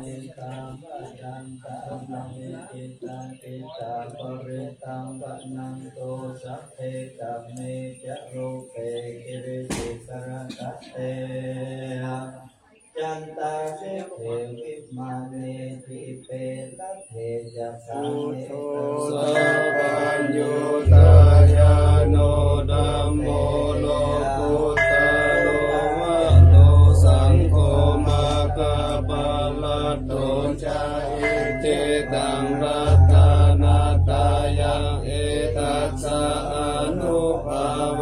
นิตังปะยันตังนามิจิตังปิตาปริตังปะนังโตสัพเพกัมเมจะโรเปกิริสิกรตะเตจันตาเสเทวิมานีทิเปตเทจัสามิโตสัพพัญญุตายาโนธัมโมโลกุตตะโลวะโตสังโฆมาคาปะละโตจาอิเตตังรัตนาตายังเอตัสสะอนุภาเว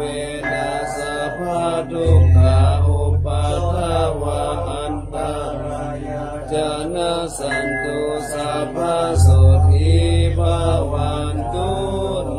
นัสสะภะทุกขาอุปัฏฐวะอันตรายาจนะสันตุสัพพะโสทิภาวันตุโน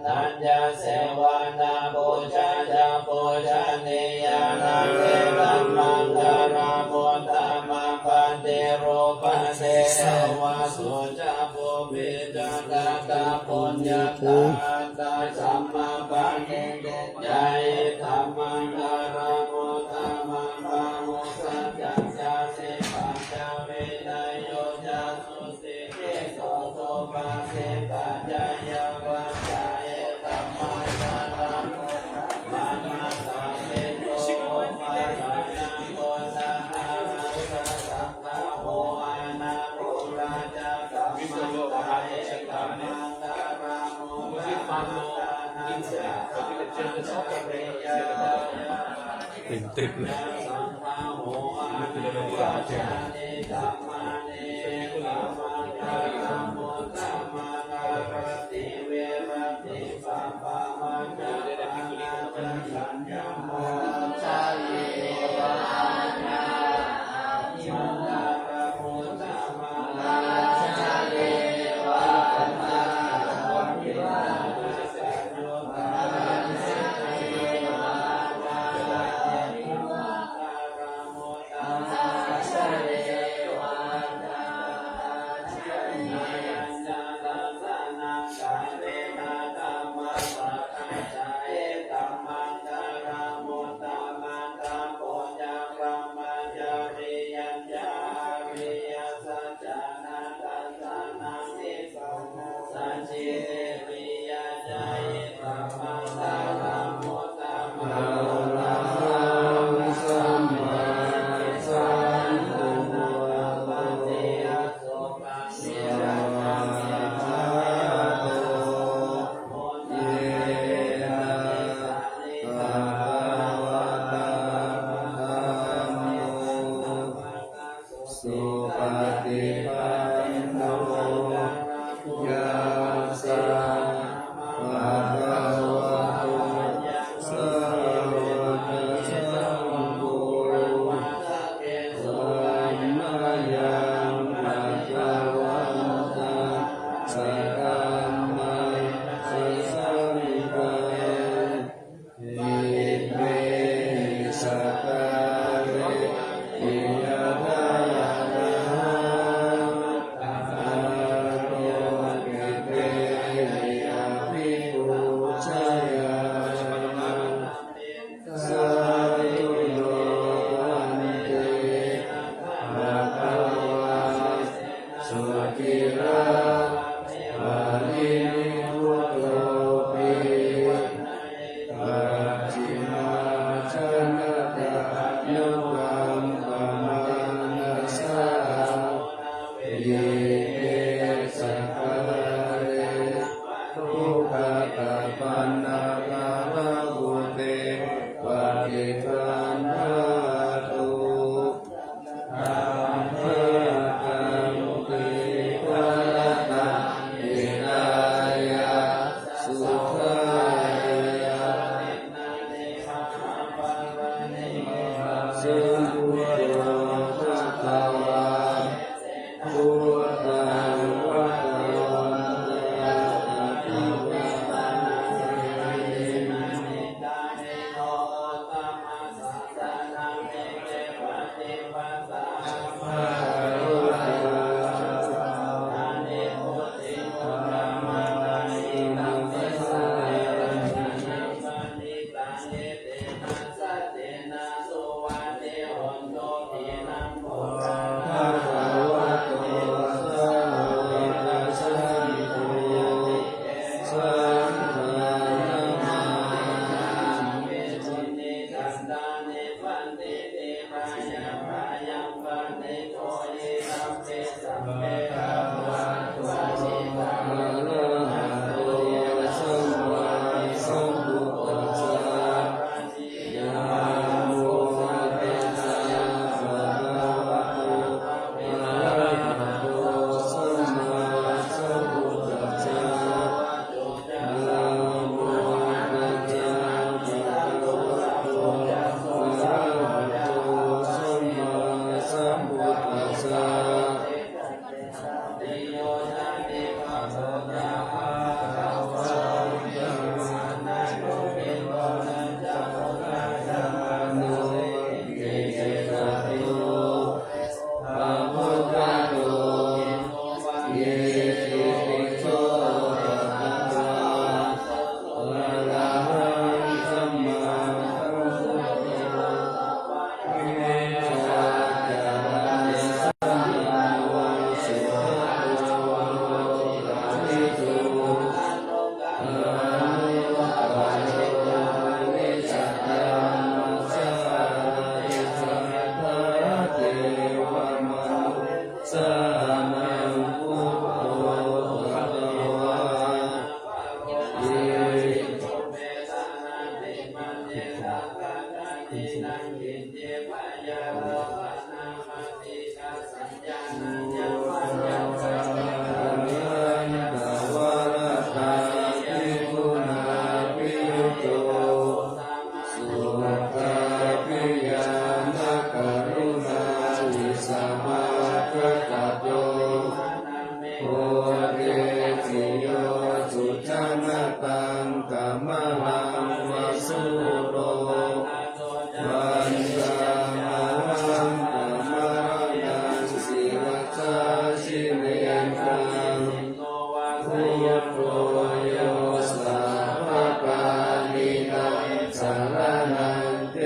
นัญญาเสวนาบูชาจาบูชนียา สัมมาปันเตใจธรรมังคารโมธรรมังปาโมสัจจจาสิปัญจเวไนโยจาสุสิเกโสโสภาเสปัจจายวัจจายธรรมังคารโมมานาสาเมโตภาสานังโกสังฆาสังฆาโมอานาโกราจากัมมังกายกัมมังการาโมติดเลยสุปฏิปันโนยะสาภะคะวะโตสาวกสังโฆสัมมายังภะคะวันตังสักขะมังสัสสังฆังอิเมสักขะเรอิยะทะ นินังกินเจปะยาโรปะนามติกาสัญญาณัญญปัญญาสัจจะวะระตาภิกขุนาภิยุโตสุขะภิยานกรุณาวิสามาคตโตโอเรติโยสุจนตังกัมมังวสุโรวันตังอาหังกัมมะรังสิวะชาชิเนกังพุทโธโยสัพพะปานินังสารนังเต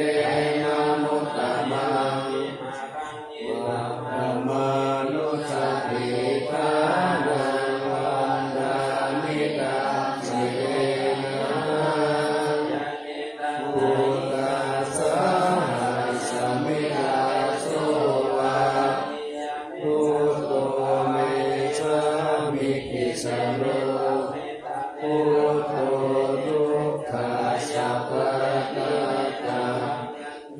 นะมุตตะมังวะธัมมานุสติทานังวันดามิตังสิเรนะพุทธัสสะสัมมิยาโสวะพุทโธเมชามิกิสโรพุทโธทุกขาสัพพะตตา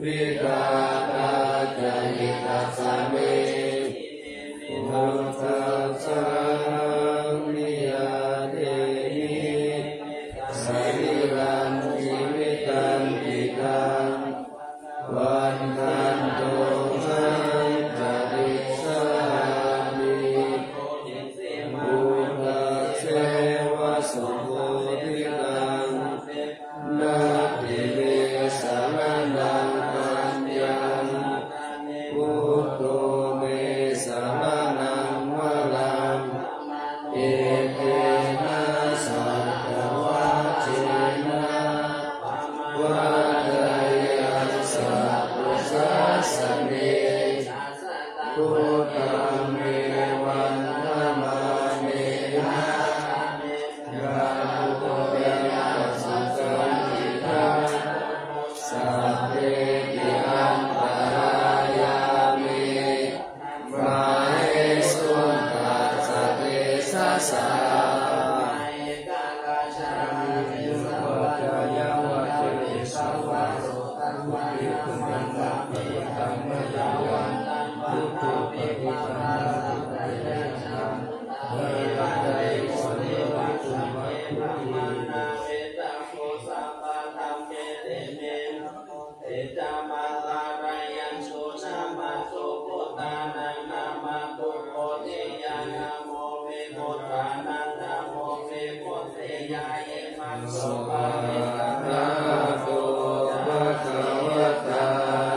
วิกาตาจายิตัสสะเมพุทธัสสะนิยาเดมิสริรันจิวิตันติตังวันทันโตหังจาริสามิพุทธัสเสวะสุโคติตังนาทิเวสารนังปัญญังพุทโธเมสารนังวะลังเอเตนะสัตวะเจนะวะดายัสสะปุสสะสะเนพุทธังเมวันธรรมาเมนะยาภูเตนะสุสันติตาสัพเพติอันตรายามิมาเหสุนตัสสะเตสะสะวัจจายาวะเจติสาวะโรตังวะภิกขุนังกัปปิตังมะยาวันพุทโธปฏิปันนาปะยะสังเวรัตติโสเนวะตุมะคุติเวตังโฆสัพพะธัมเมเตเมเตจามาลารายันสุนามาสุพุทธานังนามาตุโคติยานะโมเวพุทธานังนะโมเวพุทธยาเยมังสุปะเมนะโตภะคะวะตา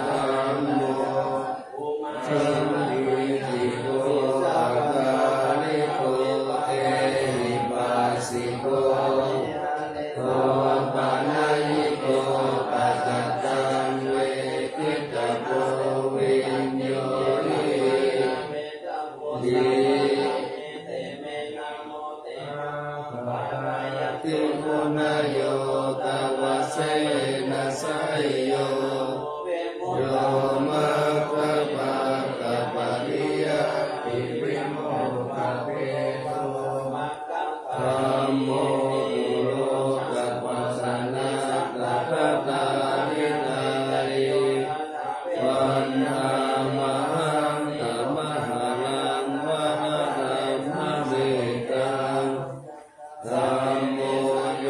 ธัมโมสัมมิทิโกอะกาลิโกเอหิปัสสิโกโตปะนะยิโกปัจจตังเวทิตาโกวิญโยนิดีติโกนะโยตวะเสนะสยโยโยมะคะปะกะปะริยะปิวิโมกะเปโตธัมโมตุโลกัปปะสะนะกัปปะตานิตาลิวันนามหังกัมมะหาลังวะนะธัมมะเมตังธัมโมโย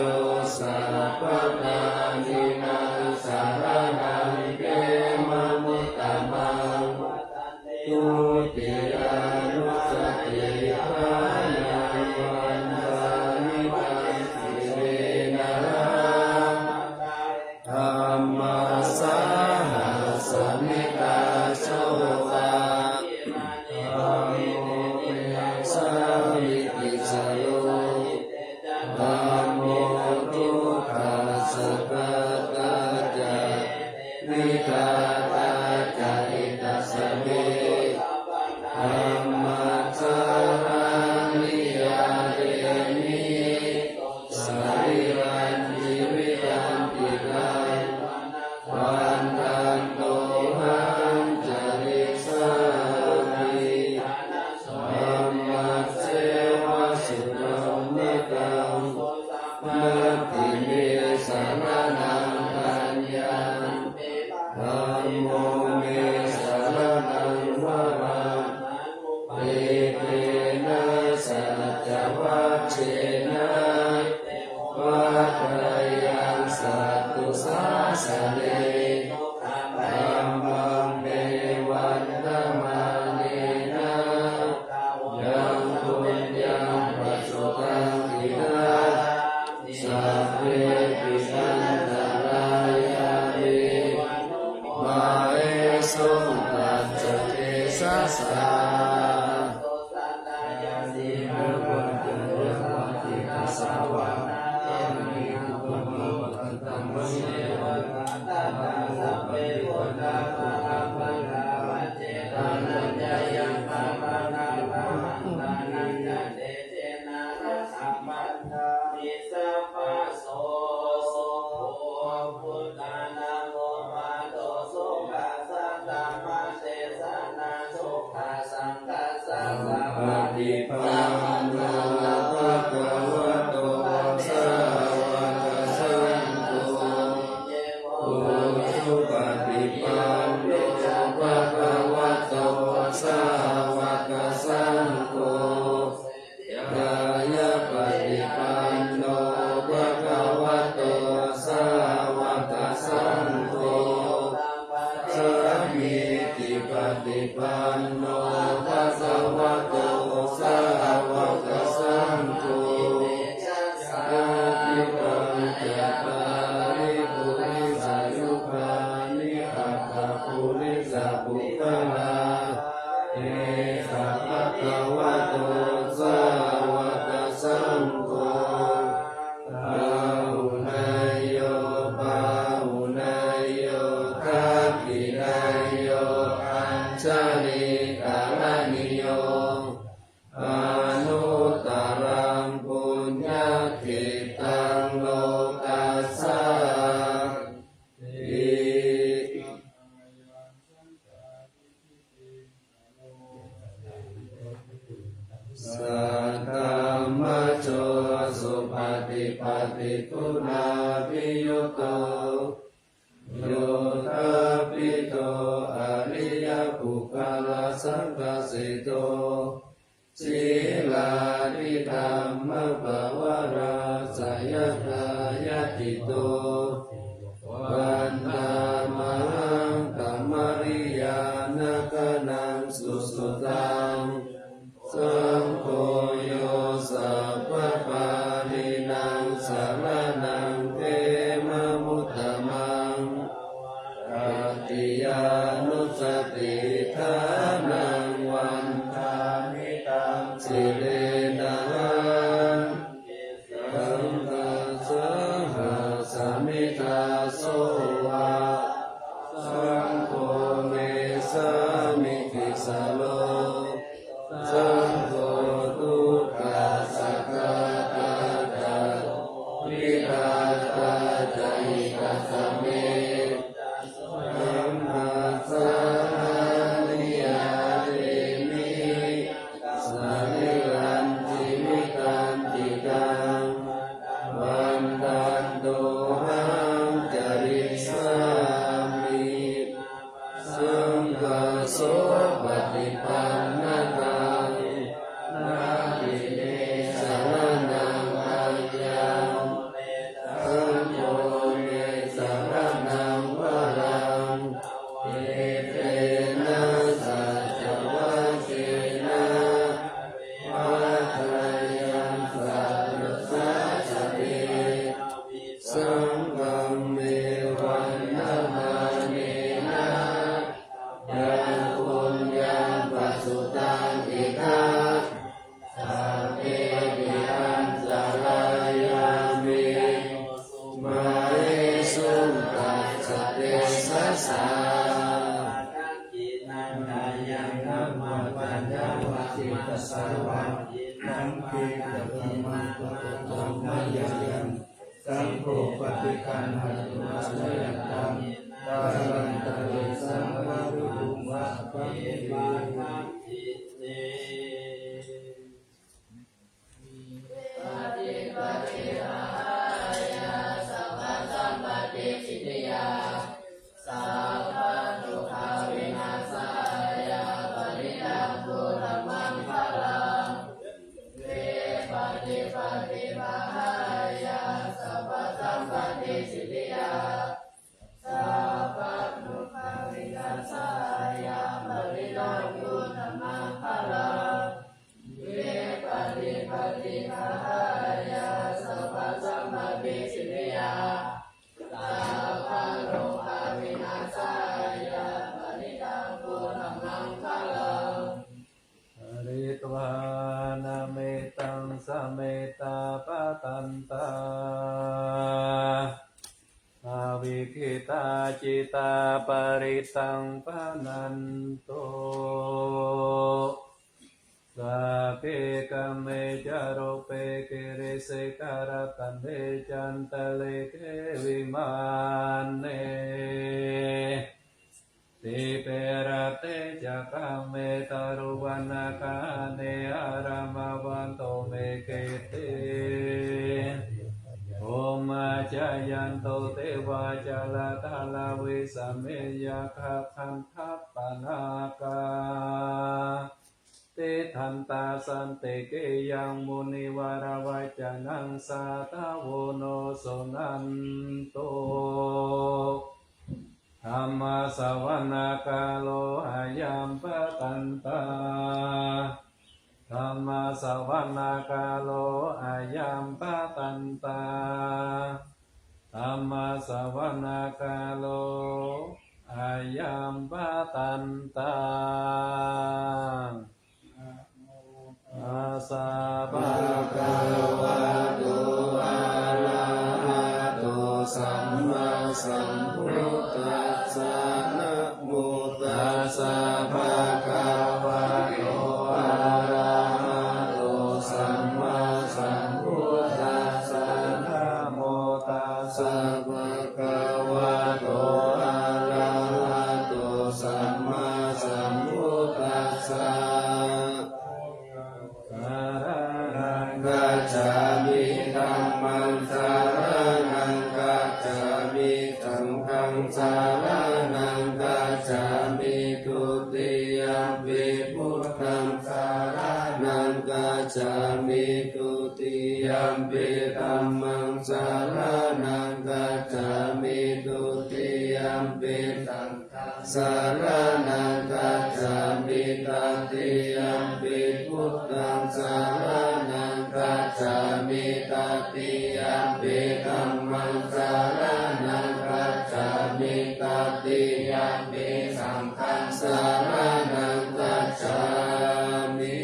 สัพพะทานินังสารนังเกมะมุตตะมังทุติยานุสติภานังวันทานิตังสิเรนะธัมมัสสะหัสสมิตาโสวะธัมโมเมสามิติสโลธัมโมทุกขาสัพพะตาจาวิกาตาจาอิตัสสะเมธัมมัสสะนิยาเดมิสริรันจิวิตันติตังวันทันโตหังจาริสามิธัมมัสเสวะสุโนมิตังนัตติเมสารนังปัญญัง สเนธัมมังเมวันตมาเนนะยังปุญญังปัสสุตังอินาสัพเพปิสันตรายามิมาเอสุตัสสะเทสัสสะปฏิปันโนภะคะวะโตสาวกสังโฆโอสุปฏิปันโนภะคะวะโตสาวกสังโฆกายปฏิปันโนภะคะวะโตสาวกสังโฆสัมมิติปฏิปันโนภะคะวะโตสาวกสังโฆสัพพิปัญจตาริปุริสายุคานิอัตถปุริสปุคคลาเอสัพพะวะโตสาวกสังโฆปาหุนายโยปาหุนายโยทัพพินายโยอัญชลิกาลนิโยอนุตตรังปุญญกิตังโลกัสสะอิสัทธัมมโชสุปฏิปันตุนาภิยุตโตโยตปิโตอริยปุคคลสังฆสิโตศีลานิธรรมภวราสยทายติโตวันตามหังกัมมริยานกนังสุสุตังสังโฆโยสัพพปารินังสารนังเทมมุตตมังกัตติยานุสติทานังวันทามิตังสิเลนะสังฆาสหสมิทาโสวะสังโฆเมสามิกิสโลสังโฆทุกขาสักกะตะตะวิหาตาใจกัสสะเมธัมมาสานิยาเตมิสันนิรันติมิตันติตังวันตันโตหังจริสามิสังฆโสปฏิปันนะตังนาทิเนสารนังอัญญังสังโฆเนสารนังวรังเอเตนะสัจวัคเกนะวัฏยังสัพสัสสะเตสังฆังเมวันนะมาเนนะยังปุญญังปัสสุตังอิทัสสัพเพปิอันตรายามิมาเอสุตัสสะเทสัสสะสังโฆปฏิคันหัตุมาสยัตตังตาลันตะเรสังวารุภูมิวะปัจเจ ปฏิปหายาสัพพสัมปติสิทธิยา วิคิตาจิตาปริตังปนันโตสัพเพกัมเมจารุเปกิริสิกรตันเดจันตะเลเกวิมานเนติเประเตจักขเมตารุวันนาคาเนอารามวันโตเมเกเตโอมาจายันโตเทวาจาลาทาลาวิสัมเมยะคาคันทัปปนาคาเตทันตาสันเตเกยังมุนิวารวัจจนังสาทาวโนโสนันโตธรรมสวนาคาโลอายัมปะตันตาธรรมสวนาคาโลอายัมปะตันตาธรรมสวนาคาโลอายัมปะตันตาอาสาภะคะวะโตอะระหะโตสัมมาสัมพุทธัสสะนะโมตัสสะภะคะวะโตอะระหะโตสัมมาสัมพุทธัสสะนะโมตัสสะภะคะวะโตอะระหะโตสัมมาสัมพุทธัสสะกัจฉามิธัมมังสารนังกัจฉามิสังฆังสารนังกัจฉามิทุติยัมปิพุทธังสารนังกัจฉามิทุติยัมปิธัมมังสารนังกัจฉามิทุติยัมปิสังฆังสารนังกัจฉามิตติยัมปิพุทธังสารนังกัจฉามิตติยัมปิธัมมังสารนังกัจฉามิตติยัมปิสังฆังสารนังกัจฉามิ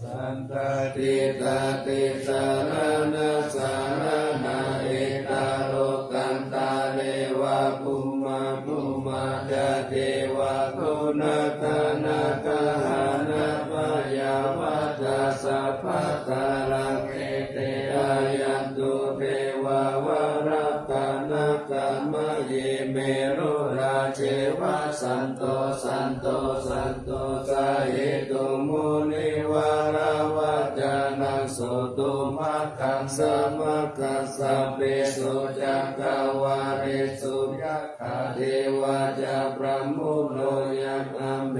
สันตติตติสารนัสสารนาเอตาโลกันตาเลวะภูมาภูมาจเทวะคุณกานาคาหานาปยาวัตสัพพะกาลังเอเตอายันตุเทวาวรักขานากามะเยเมรุราเชวะสันโตสันโตสันโตสาเหตุมุนิวาราวัจจานังโสตุมัคคังสมะคัสสะเปสุจักขวาเรสุยัคขาเทวาจาพระมุโนยักขเม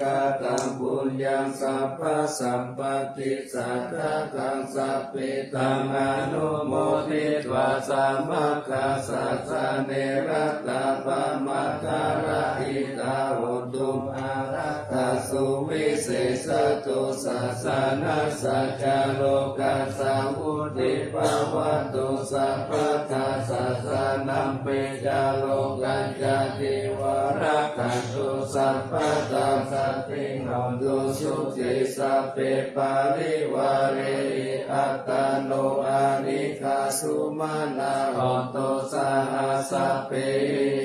กาตัมปุญญังสัพพะสัมปติสัทธะกังสัพพิตังอนุโมทิตวาสัมมาคัสสะสะเนรัตตาปะมัคคาระหิตาหุตุมอารัตตสุวิเศษตุสัสสะนัสสะจาโลกัสสะวุติภวตุสัพพะทัสสะสะนัมเปจาโลกัจจติวรักขันตุสัพพะตัสสะติงโหตุสุติสัพเพปาริวาเรอิอัตตโนอานิคาสุมาณาหนตุสาหัสสะเป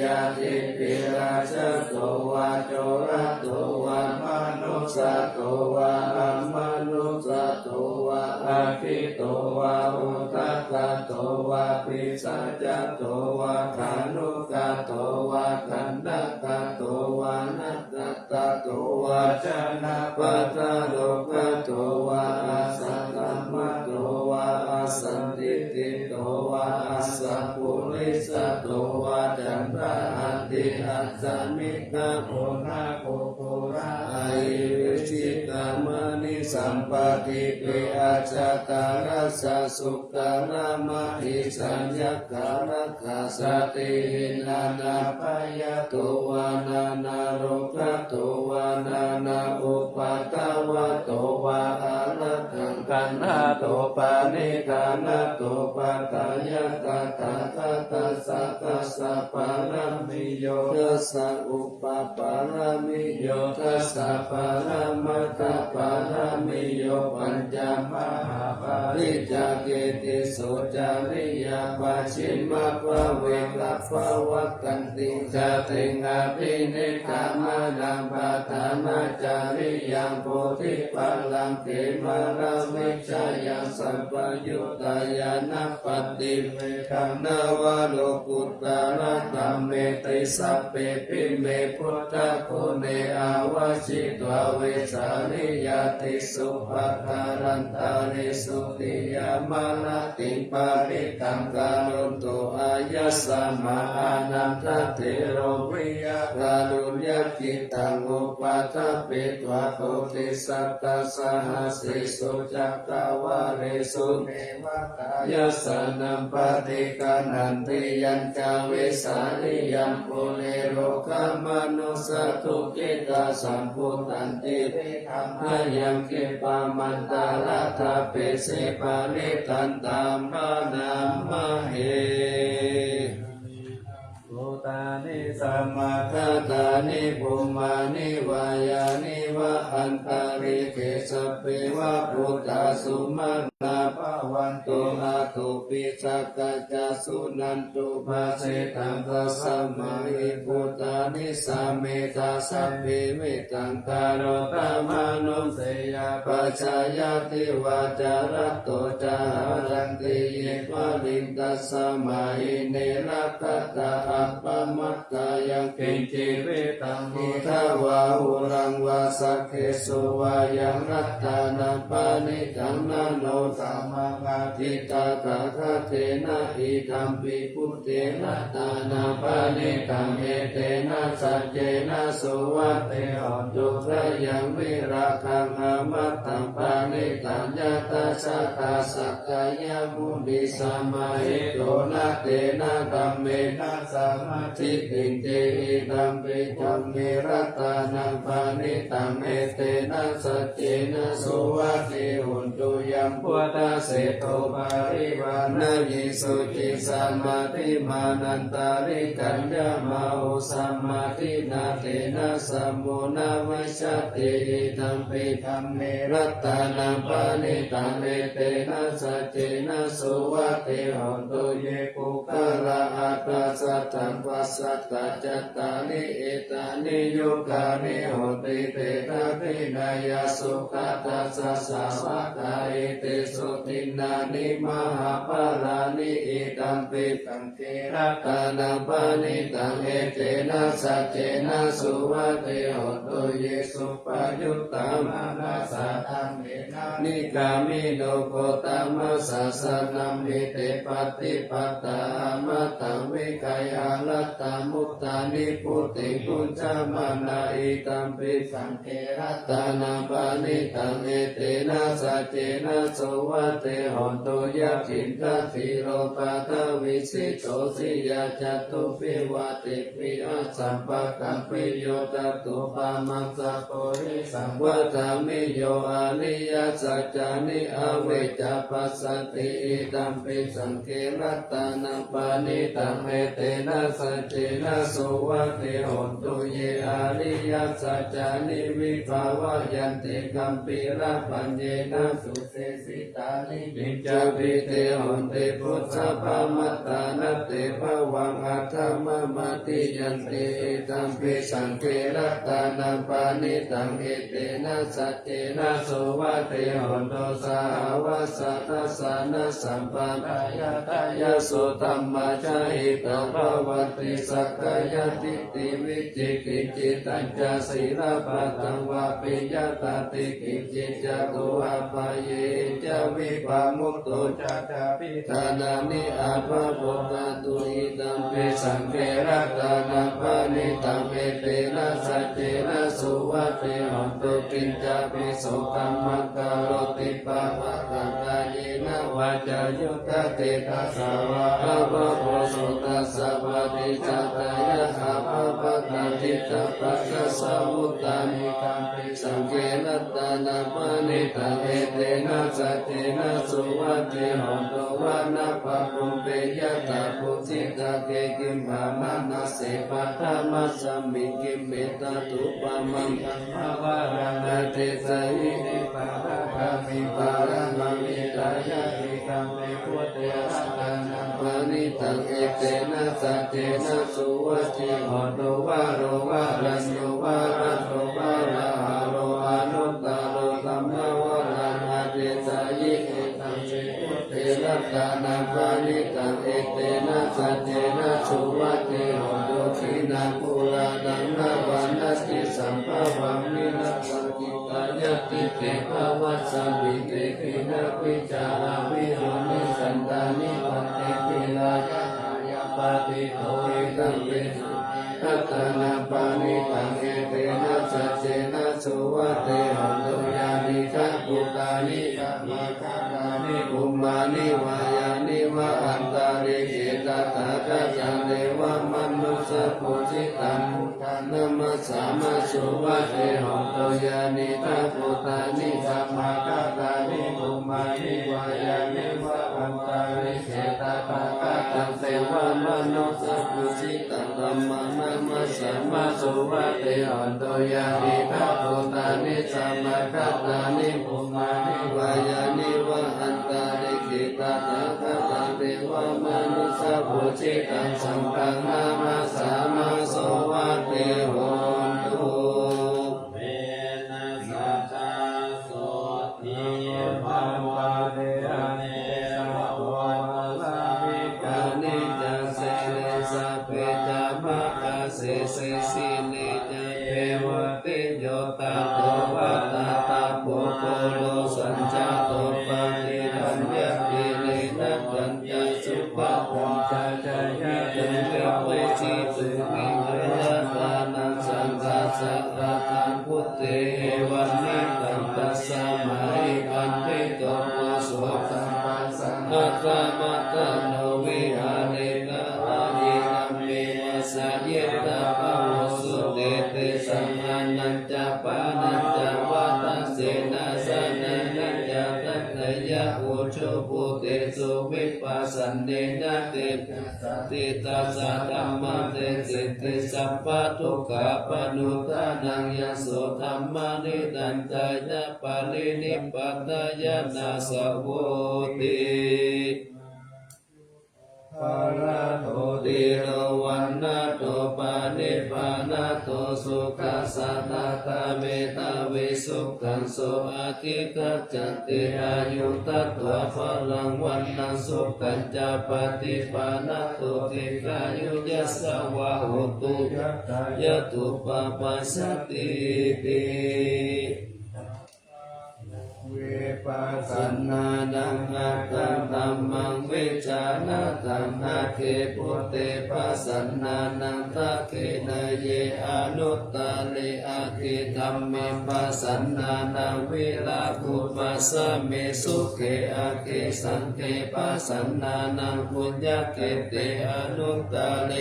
ยะติปิราชโตวะโจระโตวะมนุสสะโตวะอมนุสสะโตวะอาคิโตวะอุทธัคคะโตวะปิสัจจโตวะขานุกะโตวะขันธกะโตวะนัตตะโตวะจนะปัตตะโลกะโตวะอาสัตตมะโตวะอาสันติติโตวะอาสัพพุริสโตวะจันทะอัตติอัสสมิกะโกนาโกโกระไอวิชิตามณิสัมปติเปอาจตารัสสะสุขารามะหิสัญญการะคาสตินานาปยโตวานานาโรกโตวานานาอุปัตตวะโตวาอารักขังกันนาโตปานิกานาโตปัตตายตาตาตาตาสัตสะปารามิโยทัสสะอุปปารามิโยทัสสะปารามัตถปารามิโยปัญจมหาป ริจาเกติโสจาริยาปาชิมะภะเวกัปภะวักกันติจาเตงาปิเนกามานังปะทานาจาริยังโพธิปัลลังเขมารามิชายังสัพพยุตตายานัปปติเมธังนาวาโลกุตตะระตัมเมติสัพเพปิเมพุทธโคเนอาวาชิตวะเวสานิยาติสุภการันตาริสุติยามาลติปาริตังกาลุนโตอายัสสะมาอานันทเทโรวิยะกาลุญญกิตังอุปัฏฐเปตวะโพธิสัตตสหัสสิสุจักตวาเรสุเนวตายัสสะนัมปฏิกานันติยัญจาเวสาลิยัมปุเรโรกามนุสตุกิตาสัมพุตันติเรธรรมยังเกปามันตาลาทาเปเสปานิตันตามมานัมมะเหโตานิสัมมาทัตตานิภูมานิวายานิวะอันตาริเกสพเปวะพุทธาสุมาณาภวันตุอาตุปิสักกัจจสุนันตุภาเสตังทัสสะมาหิพุทธานิสัมเมตาสัพเพเมตังการโรตมานุเสยปัจจายติวาจารัตโตจารันติเยปลินตัสสะมาหิเนรัตตาอัปปมัตตายังเกจิเวตังหิทาวาหุรังวาสักเขสุวายังรัตตานัปานิจังนาโนสัมมาปาทิตาตถาเทนะอิธัมปิพุทเทนะตานาปานิตังเอเตนะสัจเจนะสุวัตเตหอนตุพระยังวิราคังอามัตตังปานิตัญญาตาชาตาสักกายมุนิสัมมาหิโตนะเตนะธัมเมนะสัมมาทิฏฐิเจหิธัมปิธัมเมรัตตานังปานิตังเอเตนะสัจเจนะสุวัตติหุนตุยัมพุทธเสโตปาริวานายิสุจิสัมมาทิมานันตาริกัญญามาอุสัมมาทินาเตนะสัมมุนาวิชติหิธัมปิธัมเมรัตตานังปานิตังเอเตนะสัจเจนะสุวัตติหุนตุเยปุคละอัตตาสัตตังปัสสัตตาจัตตานิเอตานิยุกานิโหติเตนะภินายาสุขตัสสะสาวกาเอเตสุตินานิมหาปารานิเอตัมปิตังเทระตานังปานิตังเอเตนะสัจเจนะสุวัตติโหตุเยสุปยุตตามานาสาธัมเมนะนิกามิโนโคตมัสสะสนัมมิเตปฏิปัตตามัตตังวิกายาลัตตามุตตานิพุติกุญจามานาอิตัมปิสังเทระตานังปานิตังเอเตนะสัจเจนะสุวัตติโหตุยักขินทัสสิโรปัตวิสิโตสิยาจตุปิวัติปิอาสัมปะกัมปิโยตตุปามังสัพโพริสังวัฏามิโยอานิยสัจจานิอเวจาปัสสติอิตัมปิสังเกรัตตานังปานิตังเอเตนะสัจเจนะสุวัตติโหตุเยอานิยสัจจานิวิภาวะยันติกัมปิระปัญเยนะสุเสสิตานิปิจจปิเตโหติพุทธภามัตตานเตภวังอัตถมมติยันติตัมปิสังเกรัตตานังปานิตังเอเตนะสัจเจนะสุวัตติโหตุสาวาสัตสานะสัมปันญายตายาสุธัมมาจาหิตาภวัติสักกายติติวิจิกิจจิตัญจศีลปัตตังวาปิยตาติกิจจิจตุอาภาเยจวิปามุตโตจัตตาปิธานานิอาภาโภตตุอิตัมปิสังเกรัตตานังปานิตังเอเตนะสัจเจนะสุวัตติโหตุกินจาปิโสกัมมังกาโรติปะภะคะกายเนวาจายุตเตตัสสาวะอะภะโพสุตัสสะปะติจัตตายะอะภะปะตาทิตะปัสสะสาวุตตานิตัมปิสังเกรัตตานังปานิตังเอเตนะสัจเจนะสุวัตติโหตุ วานาปะปุเปยะตาปุจิกะเกกิมภามานาเสปัตตามัสสมิกิเมตตุปะมังคัมภวารังเทสยินิปะระกามิปารังมิตายะติกัมเมพุทเตระกังปานิตังเอเตนะสัจเจนะสุวัติโหตุวะโรวะรัญโยวะรัตโตวะระหะโรอนุตตโรธัมมวะรังอาเตสยิเอตังเมพุทเตระกานังปานิตังเอเตนะสัจเจนะสุวัติโหตุขีนาปุรานังนาวันนัสติสัมภวังนิรัสสังกิตายะติเตภวัสสมิเตกินะวิจาราวิโรนิสันตานิปัตติปิลายะยาปฏิโทอิตังเวสุทัตตานาปานิตังเอเตนะสัจเจนะสุวัติโหตุยานิทัพพุตานิกามาคารานิภูมานิวายานิวะอันตาริเกตตาคัจจเนวะมนุสะโพธิตังมุทานะมัสสามาสุวัติโหตุยานิทัพพุตานิกามาคารานิภูมานิวายานิวะอันตาริเกตตาคัจจเนวะมนุสะโพธิตังธัมมานะมัสสามาสุวัติโหตุยานิทัพพุตานิสัมมาคัตตานิภูมานิวายานิวะอันตาริเกตตาคัจจเนวะมนุสะโพธิตังสัมปันนามัสสามาสุวัติโหตุ เวนัสสะจาโสติภาวะเดอะเนวะโวลาภิก กานิจัสเสเนสะเปจะมะกะเสเสสิเนจะเปวะติโยตาโตวะตาตาโปโกโลสัญจาโตปะติรัญญะติเนนะปัญญสุปะปัญจจายะตุเวเวจิตุมิเวยตานังสังฆาสะระคังพุทเตวันนิตังตัสสะมาหิกันติโตโมโสตัมปัสสะอัตตมะตะโนวิหาเนกะอายินัมเมวะสะเยตะปะโวสุเตเตสัมมานัญจปานัญจวัตเสนะสะนะนัญจตัตถยะอุชุปุเตสุวิปัสสันเนนะเตติตัสสะธัมมะเตสิทธิสัพพะทุกขะปนุทานังยโสธัมมานิตันตายะปาลินิปปัตตายะนาสโวติ ปาราโต ติโรวันนาโตปานิปานาโตสุขัสสะตาตาเมตาวิสุขังโสอาทิกัจจติอายุตัตถะพลังวันนังสุขัญจปฏิปานาโตติกายุยัสสะวะโหตุยะตุปะปัสสติติ เวปัสส สันนานังอาคังธัมมังวิจานะตังอาเคปุเตปัสสันนานังทัคเขนะเยอนุตตาเลอาเคธัมเมปัสสันนานังวิลาภุปัสสะเมสุเขอาเคสังเขปัสสันนานังปุญญเกเตอนุตตาเล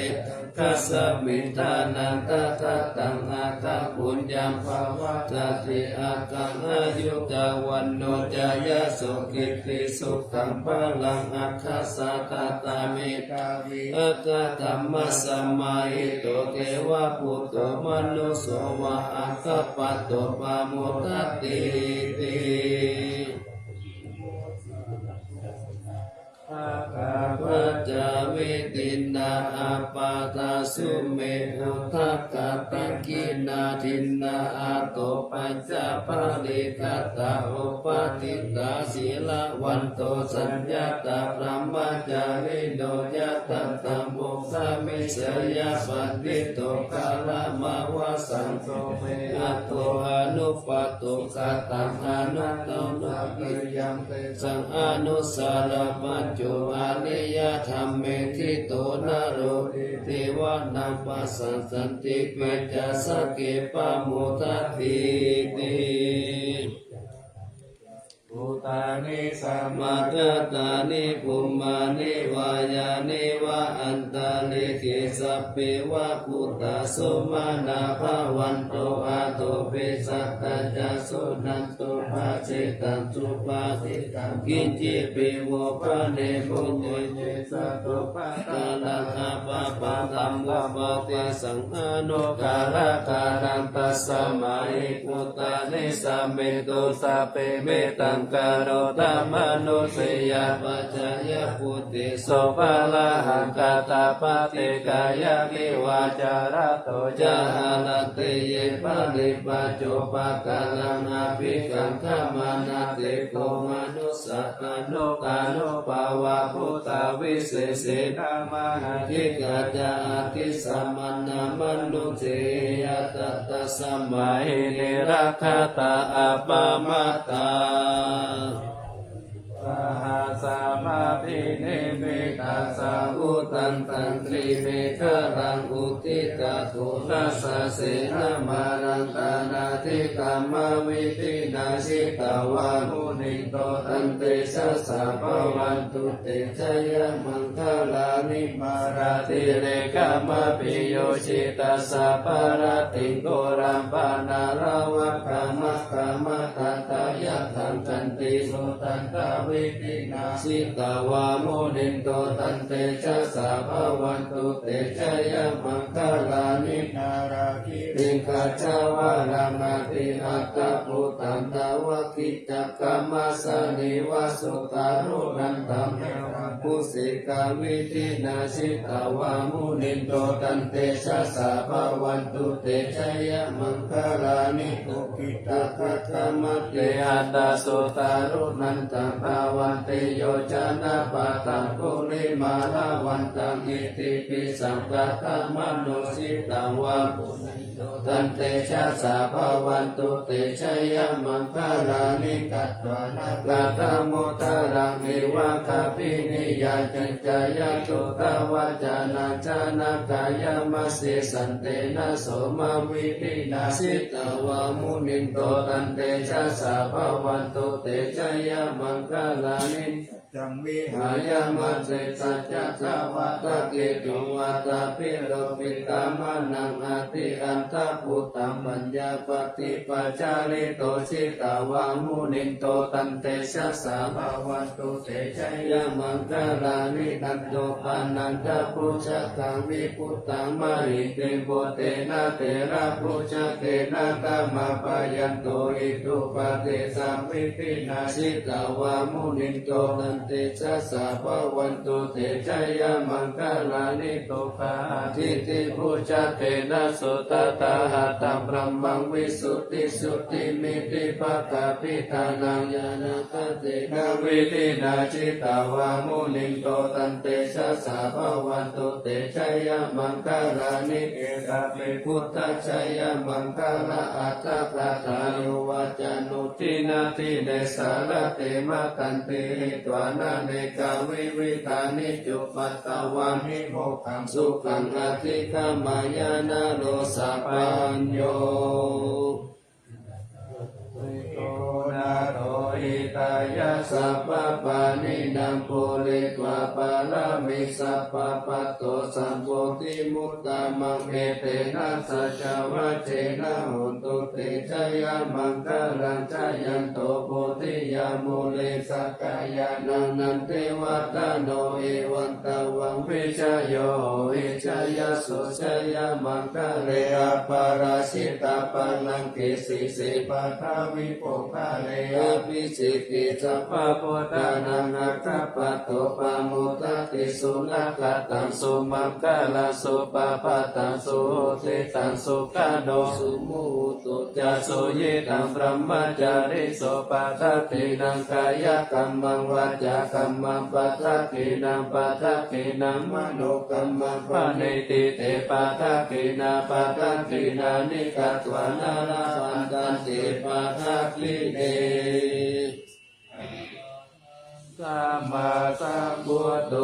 คัสสมิทานังตถาตังอาคาปุญญังภาวะตติอาคังอายุตวันโนจายะสุขิติสุขังพลังอัคคสะตตาเมตาวิอัตตมมะสัมมาหิโตเทวะปุตโตมนุสโสวะอัคคปัตโตปะโมทัตติติ อาคา ปัจจาวิตินาอาปาตาสุเมหุทักกะตังกินาทินนาอาโตปัญจปาริกัตตาอุปติตาศีลวันโตสัญญาตาพระมจาริโนยะตัตตะมุขะมิสยาปันติโตกาลมาวะสังโฆเมอะโตอนุปตุกะตังอนุตโตนะกิยังเตสังอนุสารปัญจุอานิยธรรมเมทิโตนะโรเทวานังปัสสันสันติเวจาสเกปะโมทัตติติ อุตานิสัมมาทัตตานิภูมานิวายานิวะอันตาลิกิสัพเพวะพุทธสุมาณาภาวันโตอาโตเปสัตตาจาสุนันโตภาเจตังสุปาติตังกินจิปิโวภะเนปุญเยสัตโตปะตาลังอาปะปะตัมมุปะเตสังฆานุกาลการันตัสสะมาหิพุตตานิสัมเมตุสัพเพเมตังการโรธรรมนุสยาปัจจยพุทธิโสภะละหังกตาปฏิกายกิวาจาระโตจาลเตเยปะลิปัจจุปะกาลังอาภิกังขมานาเตโกมนุสสะโนกาโนภาวะพุทธาวิเศษเสนามหาทิกาจาทิสัมมันนามนุเจยตัตตะสัมมาหินิรักขตาอัปปมัตตาปะหาสามาภิเนมิตาสาอุตันตันตรีเมฆรังอุทิตาโทนัสสะเสนามารังตานาทิกามมวิธินาสิตาวามุนิโตตันเตชะสะภวันตุเตชะยะมังคลานิมาราติเรกามปิโยชิตัสสะปาราติโกรัมปานาลาวะกามะกามะตัตยะทังกันติโสตันตาวิธินาสิตาวามุนิโตตันเตชะสะภวันตุเตชะยะมังคลานินาราคิริงกัจจวารามาติอัตตะปุตตันตาวะกิจักกามัสสนิวาสุตารุนันตัมปุสิกาวิธินาสิตาวามุนิโตตันเตชะสะภวันตุเตชะยะมังคลานิโกกิตักขะมัตเตอัตตะสุตารุนันตัมภวันเตโยจนะปะตังกุลิมาลาวันตังอิติปิสังกัตตมโนสิตังวาปุณิโตตันเตชะสะภวันตุเตชะยะมังคลานิกัตวานะกัตโมตารังเอวะคาปินิยาจัจจายะตุตวะจานาจานากายามัสสิสันเตนะโสมาวิธินาสิตาวามุนิโตตันเตชะสะภวันตุเตชะยะมังคลานิจังวิหายามัสสิสัจจาวัตเกตุวัตปิโลปิตามานังอาติอันตพุตตัมปัญญาปฏิปัจจาริโตชิตาวามุนิโตตันเตชะสะภวันตุเตชะยะมังคลานินันโตปานันตปุจจตังวิพุตตังมาหิเตโบเตนะเตระปุจจเตนะกามะปะยันโตอิตุปะเตสัมภิตินาสิตาวามุนิโตตันเตชะสะภวันตุเตชะยะมังคลานิโตภาทิติปุจจเตนะสุตตาหะตัมบรมมังวิสุทธิสุทธิมิติภะคะปิทานังญาณคเตนะวิธินาจิตาวามุนิโตตันเตชะสะภวันตุเตชะยะมังคลานิเอตาปิพุทธชะยะมังคลาอัตตะปะทายุวัจจานุทินาทิเนสารเตมะกันติตวานาเนกาวิวิธานิจุปัตตวามิโมขังสุขังอธิคามายานาโลสัพพัญโยโตนาโตอิตายะสัพพะปานินังโพลิกวาปารามิสัพพะปัตโตสัมโพธิมุตตะมังเอเตนะสัจวะเจนะโหตุเตชะยะมังคลังชะยันโตโพธิยามุเลสักกายานังนันเทวัตโนเอวันตวังวิชโยเอชยสุชยมังคเรอปาราชิตาปนังกิสิสิปะทาวิโภคาเรอภิสิกิสัพพะโพธานังอัคคปัตโตปะโมทติสุนัขตังสุมังคลาสุปะปะตังสุเตตังสุขโนสุมุตุจะสุเยตังบรมจาริโสปะทัตตินังกายกัมมังวาจากัมมังปะทัตตินังปะทัตตินังมโนกัมมังปะเนติเตปะทัตตินาปะทัตตินานิกัตวานาราปันตันติปะทัตติเนสัมมาสัมพุทโธ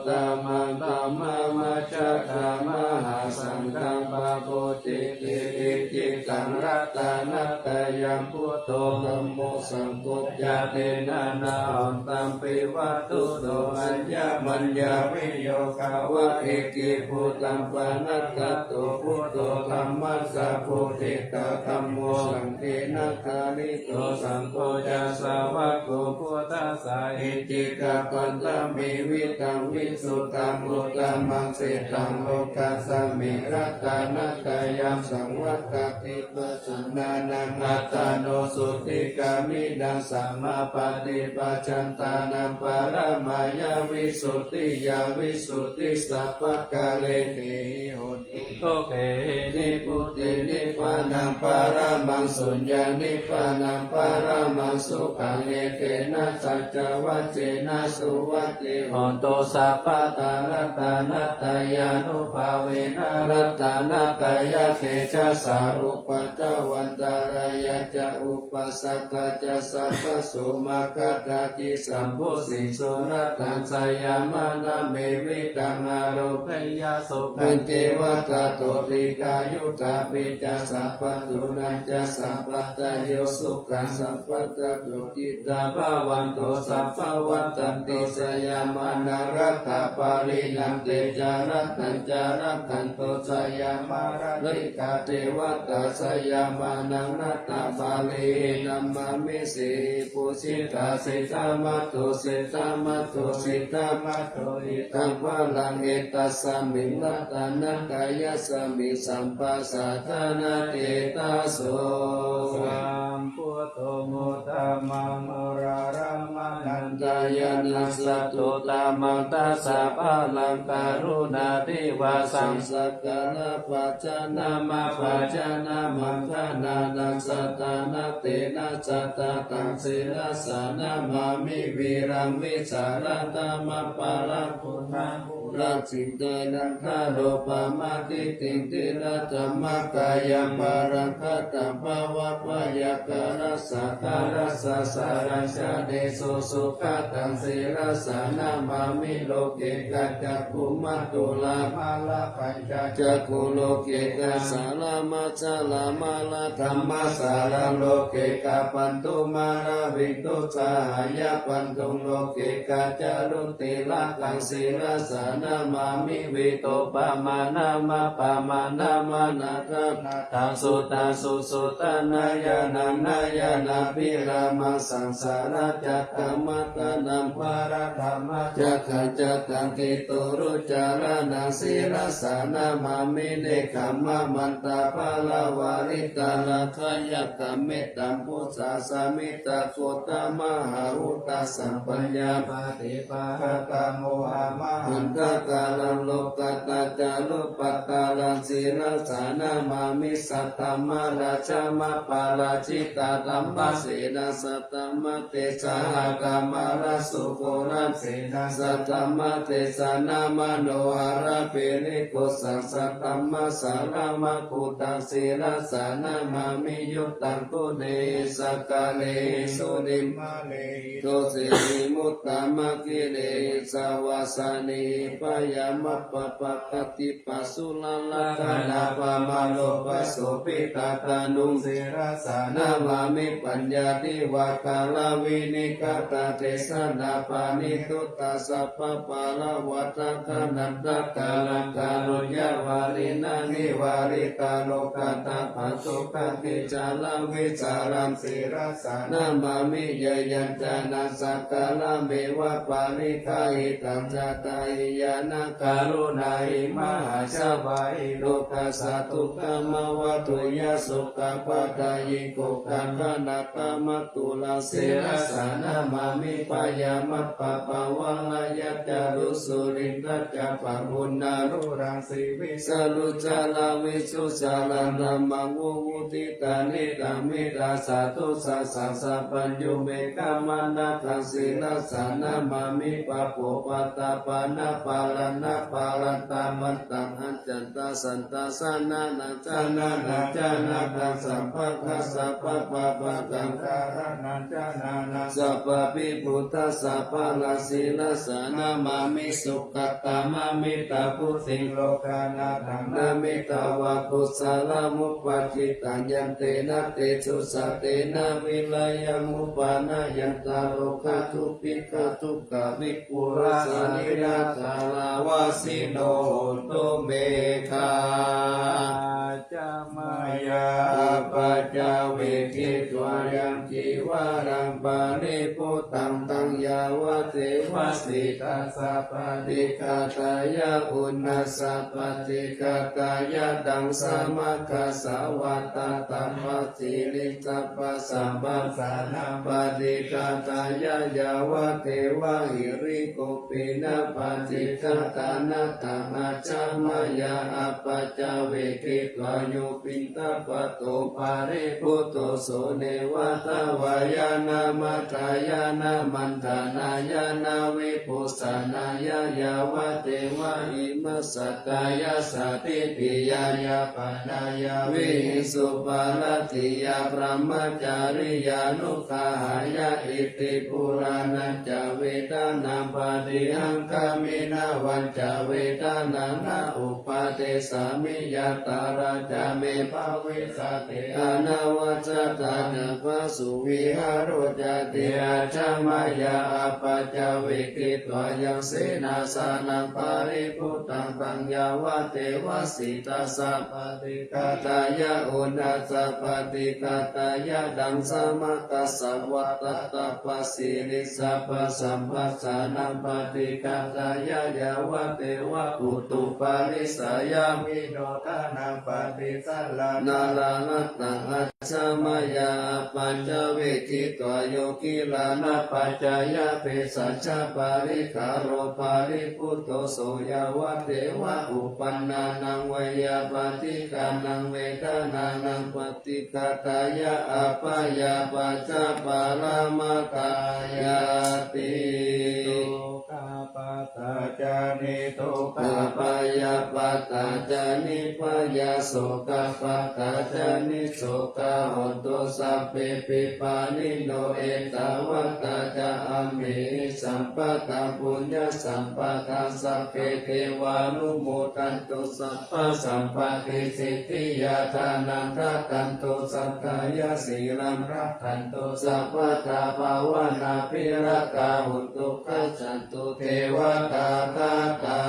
ธัมมังธัมมังมัจจคามหาสังฆังปะ โพธิติอิจิตังรัตนัตยังพุทโธธัมโมสังฆยาเตนะนาอันตัมปิวัตุโตอัญญมัญญาวิโยคาวะเอกิพุตัมปนัตตโตพุทโธธัมมัสสะโพธิตาธัมโมสังฆนาคาลิโตสังโฆจะสาวะโกพุทธัสสะอิจิกาปันตามิวิตังวิสุทธังโลกัมมังเสตังโลกัสสมิรัตนัตยังสังวัตติปัสสนานังอัตตโนสุติกามิดังสัมมาปฏิปัจจันตานังปรมายาวิสุทธิยาวิสุทธิสัพพะกาเลติโหติโตเกนิพุทธินิพพานังปรมังสุญญานิพพานังปรมังสุขังเอเกนะสัจจวัจเจนะสุวัตติโหนโตสัพพะตารัตนัตยานุภาเวนะรัตนัตยะเทจะสารุปัตตวันตารายะจะอุปสักขะจะสัพพะสุมาคัตติสัมพุสิสุรัตังสยามานเมวิตังอาโรพยาสุขันเทวตาโตติกายุตาปิจะสัพพะตุนันจะสัพพะตโยสุขังสัพพะตะตุจิตาภวันโตสัพพะวันตันติสยามานรัตถปารินันเตจารัตตัญจารัตตันโตสยามาริกาเทวตาสยามานังนัตตาบาลีนัมมามิสิปุสิตาสิตามัตโตสิตามัตโตสิตามัตโตอิตังวะลังเอตัสสมิรัตนักายสมิสัมปัสสะทานาเตตัสโสสัมพุทโธโมตามังอรารามานันตายานัสสะโตตามังตัสสะภาลังการุณาธิวาสังสักกะละปัจจานามาปัจจานามังคณานัสสะตานาเตนะสัตตาตังศิลสานามามิวิรังวิสารตามะปาลังพุทธังรักสิงเตนังคาโลปามาติติงติระธรรมกายาปารังคตาภาวะปยาการสัทธารัสสะสารังชาเดโสสุขตังศิลสานามามิโลเกกัจจคุมัตตุลามาลาปัญจจักขุโลเกกัสสาลามาจาลามาลาธรรมสาราโลเกกาปันตุมาราวินตุสายาปันตุโลเกกาจารุติละกังศิลสานามามิวิโตปะมานามาปะมานามานาทังสุตังสุสุตานายานังนายานาภิรามังสังสาราจักขมัตตานัมปาราธรรมจักขจักขังกิตุรุจารานังศิลสานามามิเนขัมมะมันตาภาลาวาริตาลาขยักขเมตตัมพุทธาสามิตาโคตมหาอุตสัมปัญญาปฏิปะตาโมหะมะหันตกาลังโลกัตตาจารุปัตตาลังศิลสานามามิสัตตมะราชามะปาราชิตาธัมมะเสนาสัตตมะเตสหกามะราสุโกรัมเสนาสัตตมะเตสานามโนหะระเปริโกสังสัตตมะสารามะกุตังศิลสานามามิยุตตังกุเนสกาเลสุนิมะเลโตสิมุตตมะกิเลสาวาสานิปยามะปะปะกติปัสสุลละกานาปะมาโลปัสสุปิตาตานุสิรสานามามิปัญญาติวะกาลวินิกตาเทสนาปานิทุตตาสัพพะปาลวัตคนันตกาลังกาโนยวารินานิวาริตาโลกตาปัสสุขติจาลังวิสารังสิรสานามามิยยัญจานาสักกาลเมวะปาริกาหิตังจตายยานาการุณาหิมหาชาวาหิโลกัสสะทุกขมวัตุยาสุขปะทายิโกกังขนาตมะตุลาเสรสานามามิปยามะปะปะวังลายจารุสุรินทจัปะหุนารุรังสีวิสรุจาลาวิสุจาลันธรรมังวุวุติตานิตามิตาสาธุสัสสะสัพพัญญูเมกามานาคังศิลสานามามิปะโปปะตาปานาปา าลนะปาลตามันตังอัจจันตาสันตาสานานาจานานาจานาตังสัพพะคะสัพพะปะปะตังการนันจานานาสัพพะปิพุทธะสัพพะลาสีลาสานามามิสุขตามามิตาพุทธิโลกานาธังนามิตาวะกุสลามุปปัจิตัญญันเตนะเตสุสะเตนะวิลายังมุปานายันตาโลกาทุปิกาทุกาวิปุราสนิราคาลาวาสิโนตุเมฆาจามายาปัจจเวกิตวายังจีวารังปาริปุตังตังยาวะเทวสิตาสัพพติกาตายาอุณาสัพพติกาตายาดังสมาคัสสวัตตาตัมปสิลิสัพพสัมปัสสานาปฏิกาตายายาวะเทวะหิริโกปินะปฏิกาตานาตังอาจามายาอปัจจเวกิตวายุปินตปะโตปาริปุตโตโสเนวะตาวายานามัตายานามันธานายานาวิปุสานายายาวะเทวะอิมัสสตายาสติปิยายาปนายาวิสุปาลติยาพระมจาริยานุขหายาอิติปุรานัจจเวทนาปาติหังคามินาวันจเวทนานาอุปาเทสามิยาตาราจาเมภาวิสติอนาวจตานะภาสุวิหารจติอาจามายาอปัจจเวกิตวายังเสนาสานังปาริปุตตังปัญญาวะเทวสิตาสัพพติกาตายาอุณาสัพพติกาตายาดังสมาคัสสวัตตาปัสสิริสัพพสัมปัสสานังปฏิกาตายายาวะเทวะปุตุปาริสายามิโนทานังปฏิสัลลานาลานัตตังอัจฉมายาปัญจเวกิตวโยกิลานาปัจจายาเปสัจจปาริคารโรปาริปุตโตโสยาวะเทวะอุปันนานังเวยาปฏิกานังเวทนานังปฏิกาตายาอปายาปัจจปารามาตายาติกาปตาจานิโตกาปายาปตาจานิปยาโสกาปตาจานิโสกาหนตุสัพเพปิปานิโนเอตวัตตาจาอเมสัมปะตาปุญญสัมปะทาสัพเพเทวานุโมทันตุสัพพะสัมปะติสิทธิยาทานังรักขันตุสัพพายาสีลังรักขันตุสัพพะตาภาวนาภิรกาหุตุขัจฉันตุเทวตาตาตา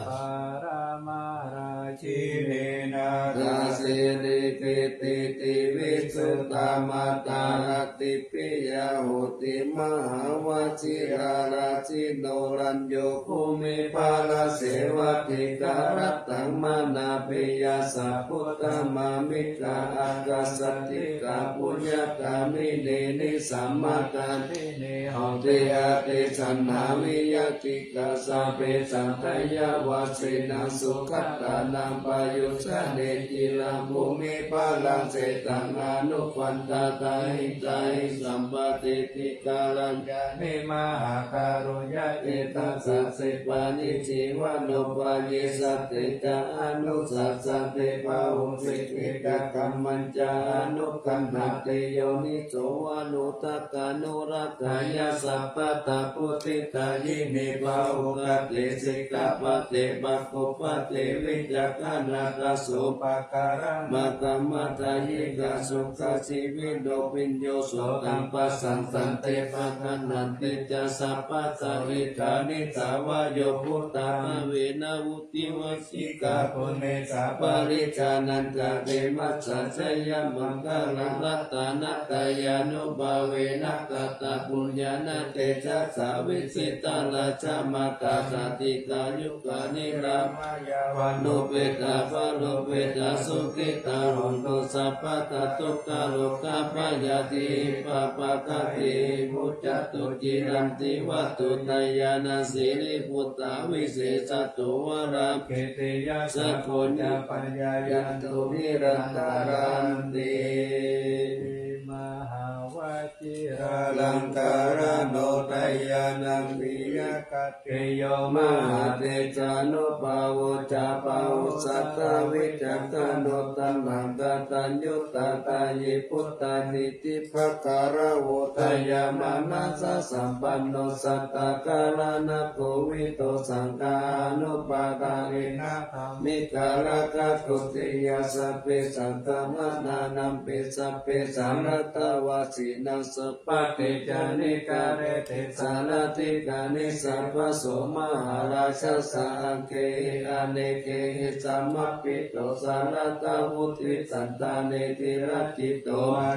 ปารามาราชิเนนะราสิริกิติติวิสุตตมาตารติปิยาหุติมหาวชิราราชิโนรัญโยภูมิภาลเสวติการัตตังมานาปิยาสัพพุตตมามิกาอากาสติกาปุญญกามิเนนิสัมมาตาทิเนหอเตอาเตสันนาวิยติกาสาเปสันทยาวาสินาสุขัตตานังปายุสะเนจิลังภูมิภาลังเสตังอนุปันตาตาหิตาหิสัมปติติกาลังกานิมหาการุญเอตัสสะสิปานิจิวานุปายิสัตติจาอนุสัสสะเตปะหุสิกิกะกัมมัญจาอนุคันหติโยนิโสอนุตักานุรักขายาสัพพะตาปุติตายินิปะหุกติสิกะปะเตปะโคปะเตวิจักขานาคสุปะการะมะกะมะทายิกะสุขสิวิโดปิญโยโสตังปัสสันตันเตปะคันนันติจะสัพพะสวิกานิสาวะโยพุตตาเวนะวุติวสิกาปุเนสาปริจานันตะเตมัสสะชยมังคลังรัตตานัตยานุภาเวนะกัตตะปุญญานาเตจัสสะวิสิตาลาชามาตาสติกายุกานิรามายาวันโนเปตาภะโลเปตาสุขิตาหุนตุสัพพะตะตุกะโลกาปยาติปะปะกะติมุจจตุจิรันติวัตุตยานาสิริพุตตาวิเศษตุวราเกติยาสัพพุญญาปัญญายันตุนิรันตารันติมหาวชิราลังการโนทยานังวิยก กติ ติโยมหาเตจานุภาวุจาปาวุสัตตวิจักขันโนตัมหังกตัญยุตตาตายิพุตตานิติภการะโวทายามานัสสะสัมปันโนสัตตะกาลานะโควิโตสังฆานุปาทานินะมิกาลกะตุติยาสัพเพสัตตมนานัมปิสัพเพสัมรัตตวาสินัสสะปะเตจานิกาเรเตสารติกานิสัพพโสมหาราชสังเกอเนเกหิสัมมปิโตสารตาวุติสันตาเนติรัจจิโต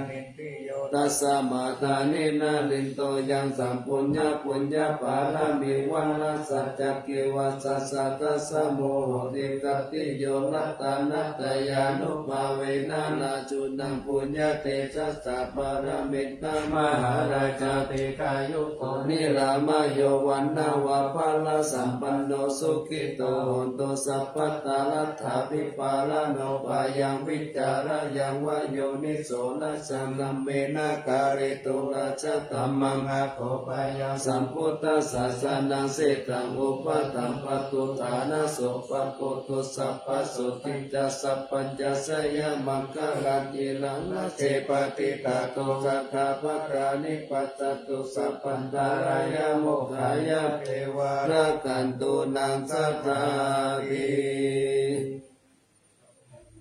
นิติโย ตัสสะมาทานินาลินโตยังสัมปุญญาปุญญาภาลามิวันนัสสัจจเกวัสสะสัตตัสสะโมโหติกติโยนัตตานัตตยานุภาเวนะนาจุนังปุญญาเตชัสสะปารมิตตมหาราชาเตกายุโกนิรามโยวันนาวาภาลสัมปันโนสุขิโตโหตุสัพพตาลัทธาภิปาลโนปายังวิจารยังวโยนิโสนัสสังนัมเมนะการิตุราชตัมมังอาโคปายาสัมพุทธัสสะสนังเสตังอุปตัมปตุฐานะโสปะโพตุสัพพสุติจัสสัพพัญจสยามังคลังกิลังนะเสปติตาโตสัทธาภคานิปัสสตุสัพพันธารายาโมขายาเทวารักันตุนังสัทธาติ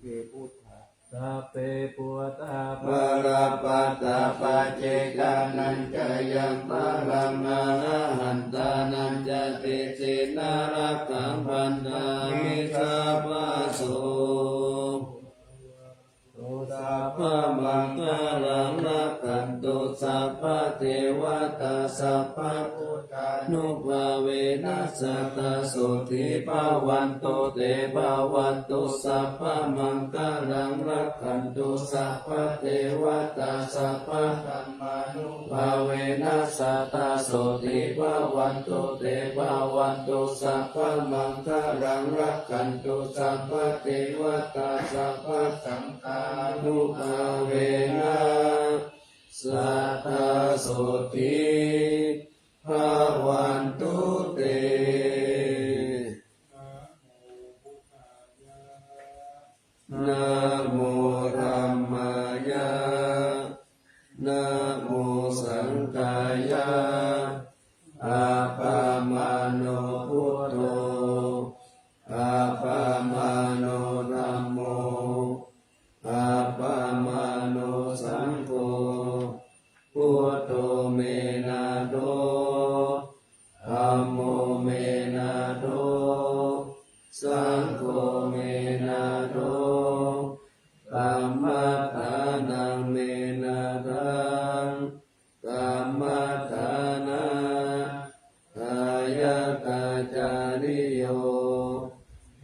เกพุทธา สัพเพปุตตาปาราปัตตาปัจเจกานันจยังปาลังอาหันตานันจติสินารักขังพันธามิสัพพโสตุสัพพมังคลังรักขันตุสัพพเทวตาสัพพพุทธานุภาเวนัสสตสุติภาวันโตเตภาวันตุสัพพมังคลังรักขันตุสัพพเทวตาสัพพธัมมานุภาเวนัสสตสุติภาวันโตเตภาวันตุสัพพมังคลังรักขันตุสัพพเทวตาสัพพสังฆานุภาเวนะสัทธาโสติภาวันตุเตนะโมธัมมายะนะโมสังฆายะอาปามาโนพุทโธอาปามาโนธัมโมอาปามาโนสังโฆพุทโธเมนะโตธัมโมเมนะโตสังโฆเมนะโตธัมมัฏฐานังเมนะทังธัมมัฏฐานะกายกาจาริโย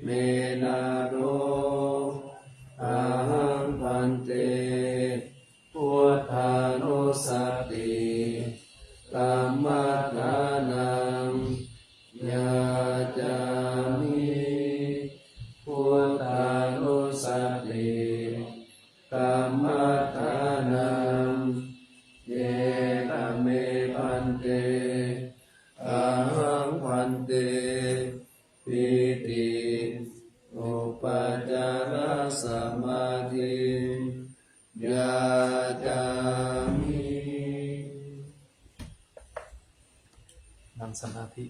เมนะโตอะหังพันเตพุทธานุสติธัมมัฏฐานังยาจามิพุทธานุสติธัมมัฏฐานังเยตเมพันเตอะหังพันเตปิติอุปจารสมาธิยาจามิ นั่งสมาธิ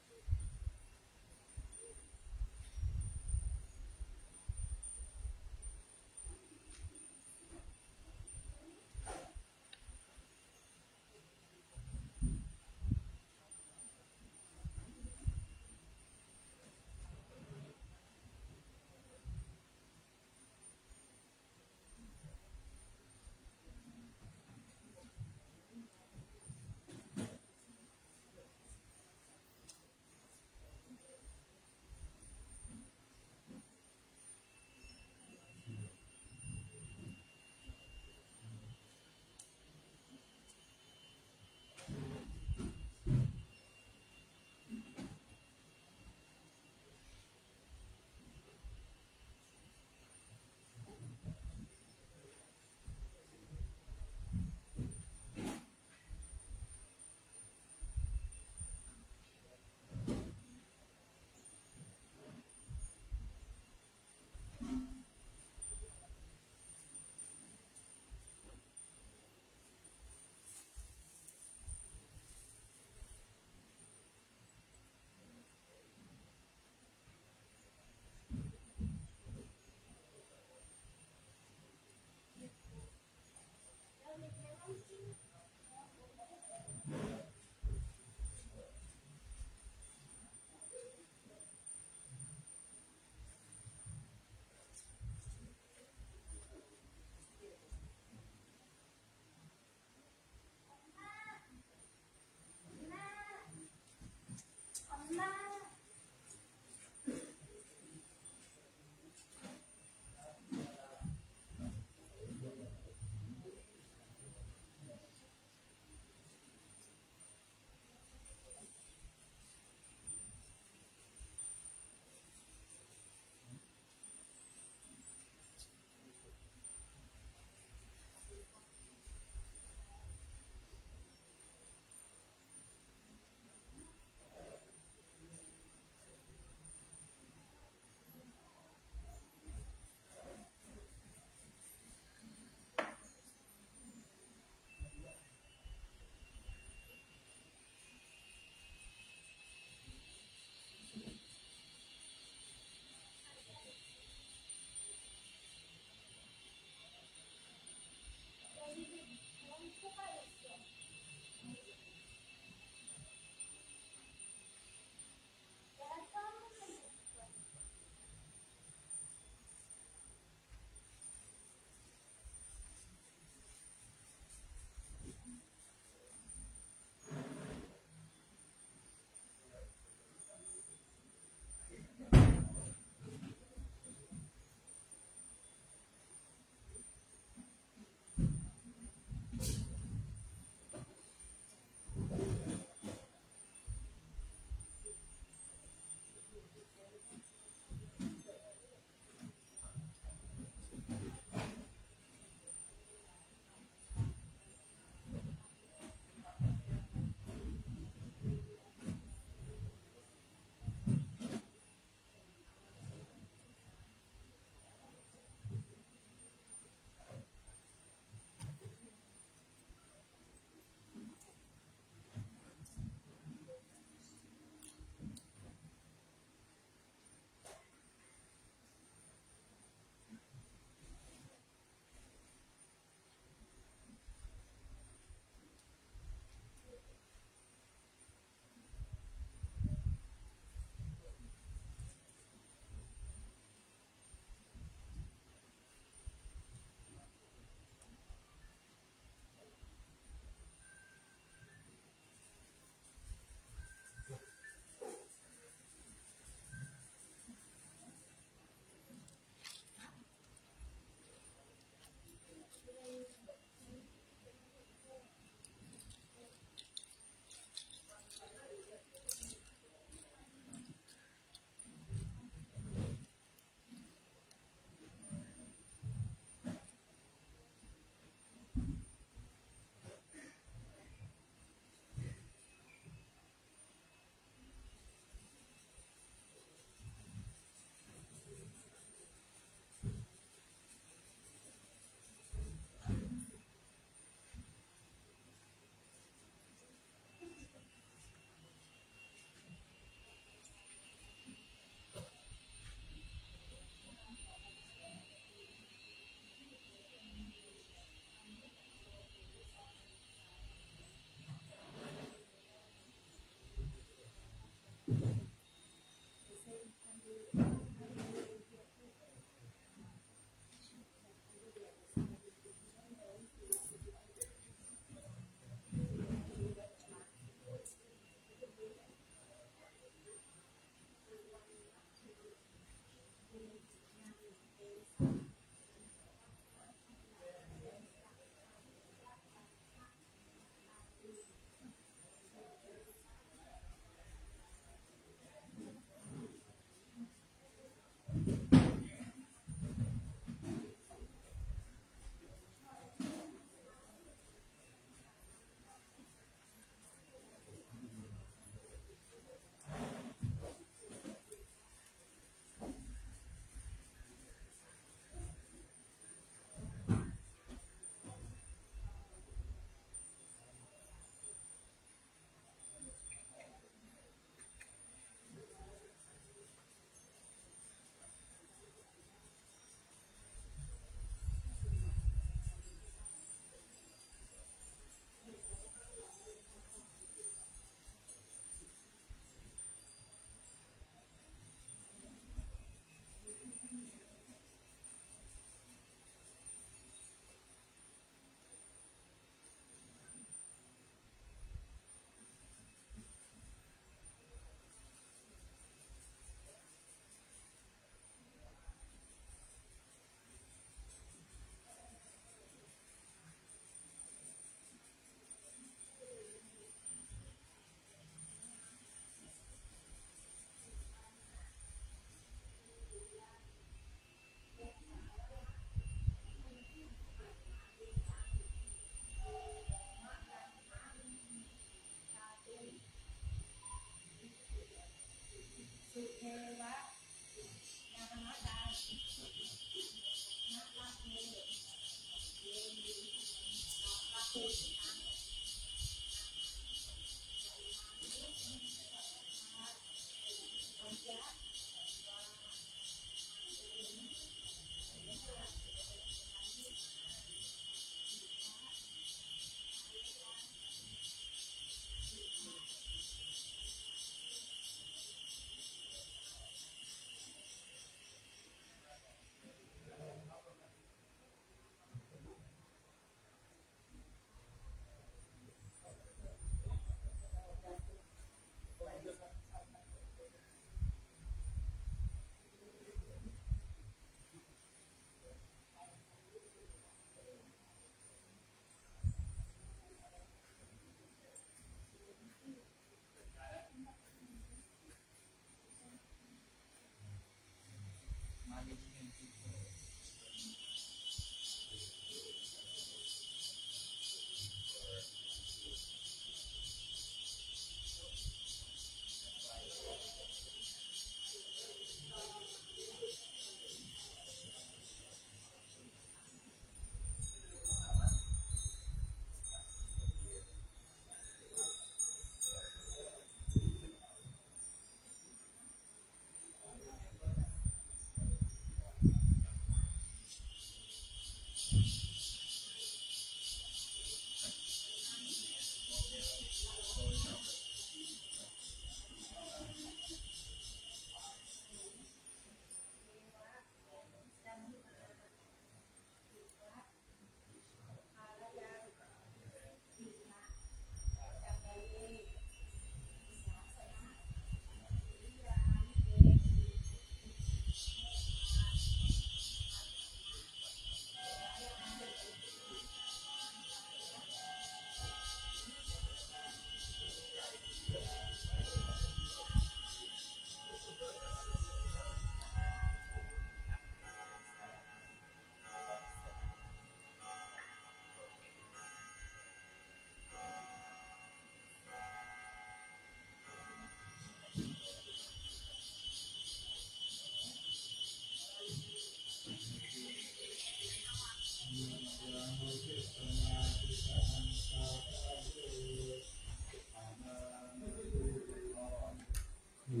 อิ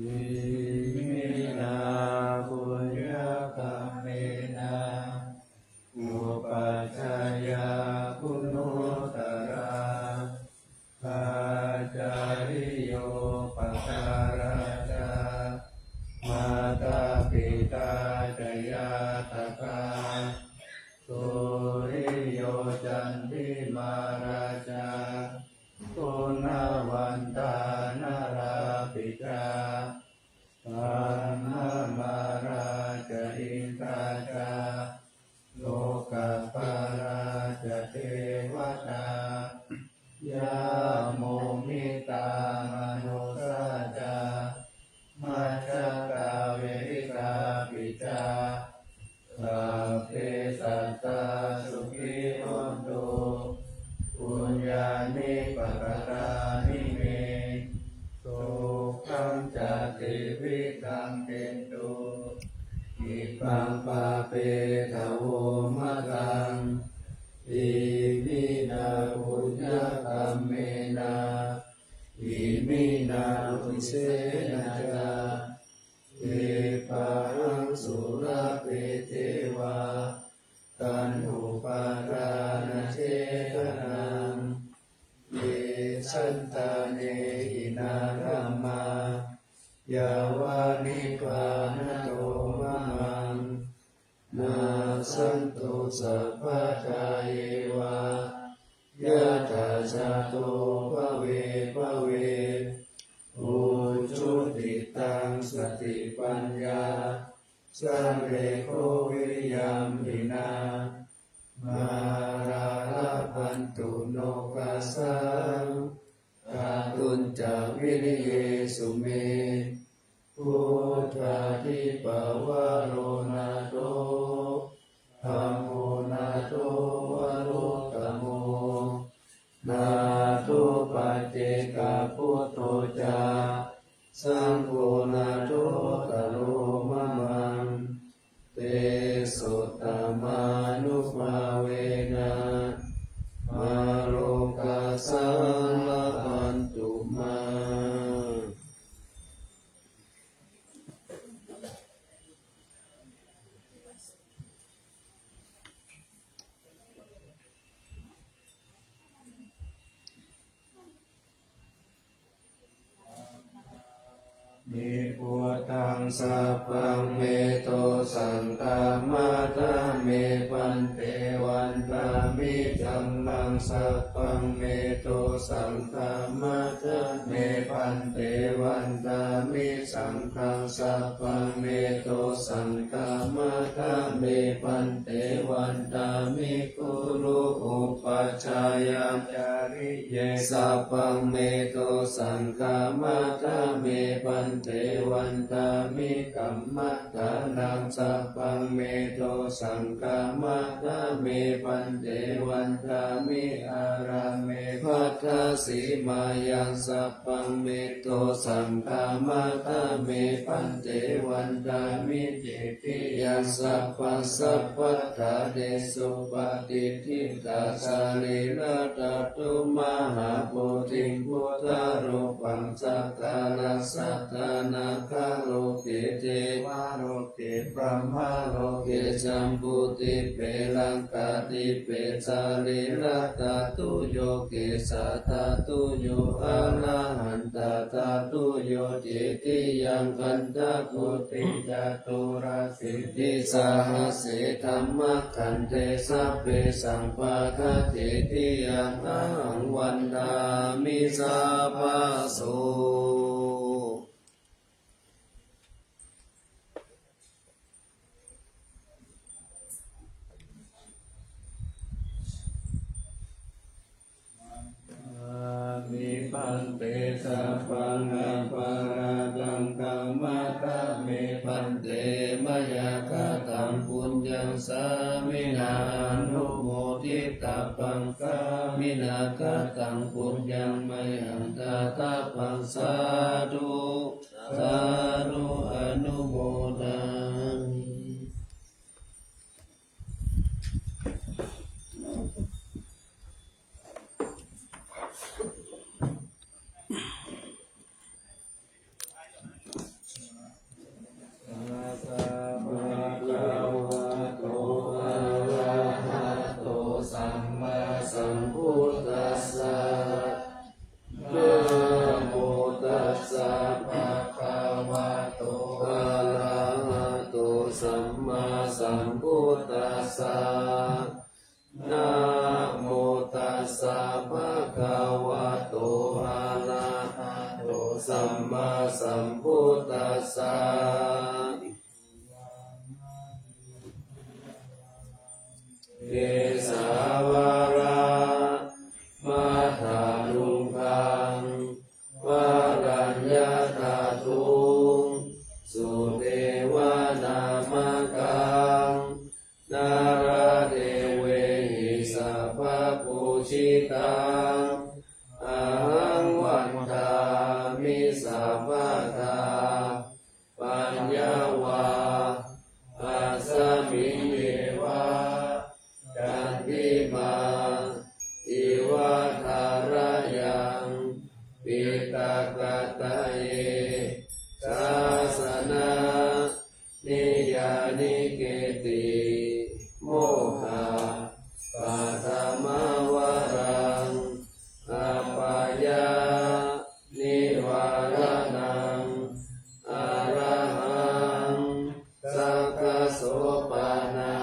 มินาปุญญกรรมเมนะอุปัชฌายาคุณุตระปัจจาริโยปการะจามาตาปิตาจยาตกาสุริโยจันทิมาราชาคุณวันตานาราปิจาปันนามาราชอินทราชาโลกัสสราชเทวตายาโมมิตามโนสาจามัจจกาเวริกาปิจาสัพเพสัตตาสุขิโหนตุปุญญานิปัสสรานิเมสุขังจติวิตังเตตุอิปังปาเปทะโวมะตังอิมินาปุญญกรรมเมนะอิมินาอุเสนะจาเอปังสุรเปเทวาตันหุปาทานเจตนังเยสันตาเนหินารัมมายาวานิพพานโตมะมังนาสันตุสัพพะทาเยวายะถาจาโตภเวภเวอุจุติตังสติปัญญาสังเรโควิริยัมหินามาราลาพันตุโนกัสสังกาตุนจาวิริเยสุเมพุทธาทิปวาโรนาโตธัมโมนาโตวโรตโมนาโตปัจเจกพุทโธจาสังโฆนาโตต นุภาเวนะมาโลกัสสะละพันตุมานิพุตังสัพพังเมโตสังฆามาตาเมปันเตวันตามิจัมมังสัพพังเมโตสังฆามาตาเมปันเตวันตามิสังฆังสัพพังเมโตสังฆามาตาเมปันเตวันตามิกุรุอุปัชฌายาจาริเยสัพพังเมโตสังฆามาตาเมปันเตวันตามิกัมมัฏฐานังสัพพังเมโตสังฆามาตาเมปันเตวันตามิอาราเมภัทธสีมายังสัพพังเมโตสังฆามาตาเมปันเตวันตามิเจติยังสัพพัสสัพพัทธาเดสุปฏิทิตาสาลีละตัตตุมหาโพธิพุทธรูปังสัทธานัสสัทธานาคาโลเกเทวาโลเกปรมะโลเกจัมปุติเปลังกาติเปสาลีละตัตตุโยเกสัตตุโยอะระหันตตตุโยเจติยังกันตะกุติจตุราสิทธิสหัสสิธัมมะขันเตสัพเพสัมปะทะเทติยังอังวันดามิสัพพะโสมิปันเตสัพพังอปาราตังกัมมัตตะเมปันเตมยคตังปุญญังสามินานุโมทิตาปังกามินาคตังปุญญังมยังตตาปังสาธุสาธุอนุโมทามิสัมพุทธัสสะนะโมตัสสะภะคะวะโตอะระหะโตสัมมาสัมพุทธัสสะนะโมตัสสะภะคะวะโตอะระหะโตสัมมาสัมพุทธัสสะเกสาวรา มาธาลุงคังวารัญญาธาทุงสุเทวนามากังนาราเทเวหิสัพพปูชิตังอาหังวันทามิสัพพทาปัญญาวาอาสมิเยวะกันติมาอิวะทารยังปิตากตะเยศาสนานิยานิเกติโมฆะปัทมวรังอาปายานิวารนังอรหังสังฆโสปานา